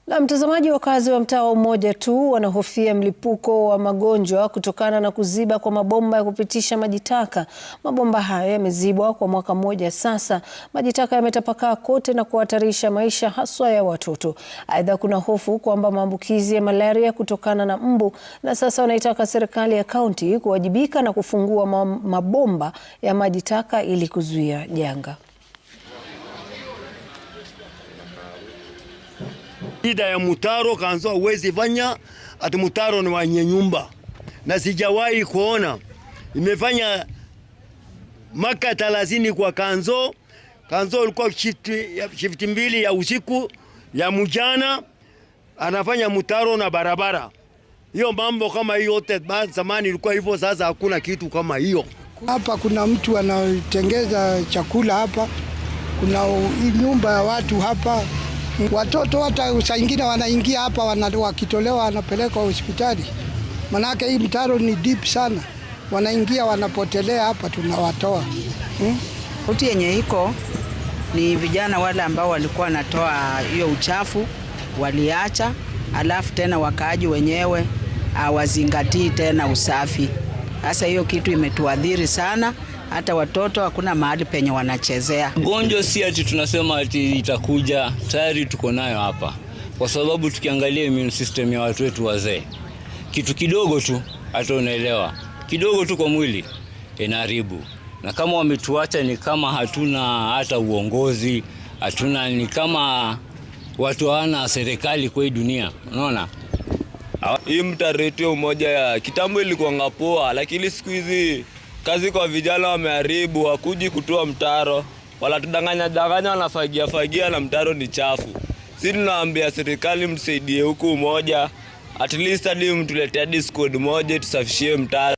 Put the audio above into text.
Na mtazamaji, wakazi wa mtaa Umoja tu wanahofia mlipuko wa magonjwa kutokana na kuziba kwa mabomba ya kupitisha maji taka. Mabomba hayo yamezibwa kwa mwaka mmoja sasa. Maji taka yametapakaa kote na kuhatarisha maisha haswa ya watoto. Aidha, kuna hofu kwamba maambukizi ya malaria kutokana na mbu, na sasa wanaitaka serikali ya kaunti kuwajibika na kufungua mabomba ya maji taka ili kuzuia janga. Shida ya mtaro Kanzo huwezi fanya ati mtaro ni wenye nyumba, na sijawahi kuona imefanya maka 30 kwa Kanzo. Kanzo ilikuwa shift mbili ya usiku ya mjana anafanya mtaro na barabara. Hiyo mambo kama hiyo yote zamani ilikuwa hivyo, sasa hakuna kitu kama hiyo. Hapa kuna mtu anatengeza chakula hapa, kuna nyumba ya watu hapa. Watoto hata saa nyingine wanaingia hapa, wakitolewa wanapelekwa hospitali. Manake hii mtaro ni deep sana, wanaingia wanapotelea hapa, tunawatoa. Uti yenye iko ni vijana wale ambao walikuwa wanatoa hiyo uchafu waliacha, alafu tena wakaaji wenyewe hawazingatii tena usafi. Sasa hiyo kitu imetuadhiri sana, hata watoto hakuna mahali penye wanachezea. Gonjwa si ati tunasema ati itakuja, tayari tuko nayo hapa. Kwa sababu tukiangalia immune system ya watu wetu wazee, kitu kidogo tu hata unaelewa, kidogo tu kwa mwili inaharibu. Na kama wametuacha ni kama hatuna hata uongozi, hatuna, ni kama watu hawana serikali kwa hii dunia, unaona? Hii mtaro yetu Umoja ya kitambo ilikuwa ngapoa, lakini siku hizi kazi kwa vijana wameharibu, hakuji kutoa mtaro, wala tudanganya wanafagia na mtaro ni chafu. Sisi tunaambia serikali msaidie huku Umoja, at least hadi mtuletee squad moja tusafishie mtaro.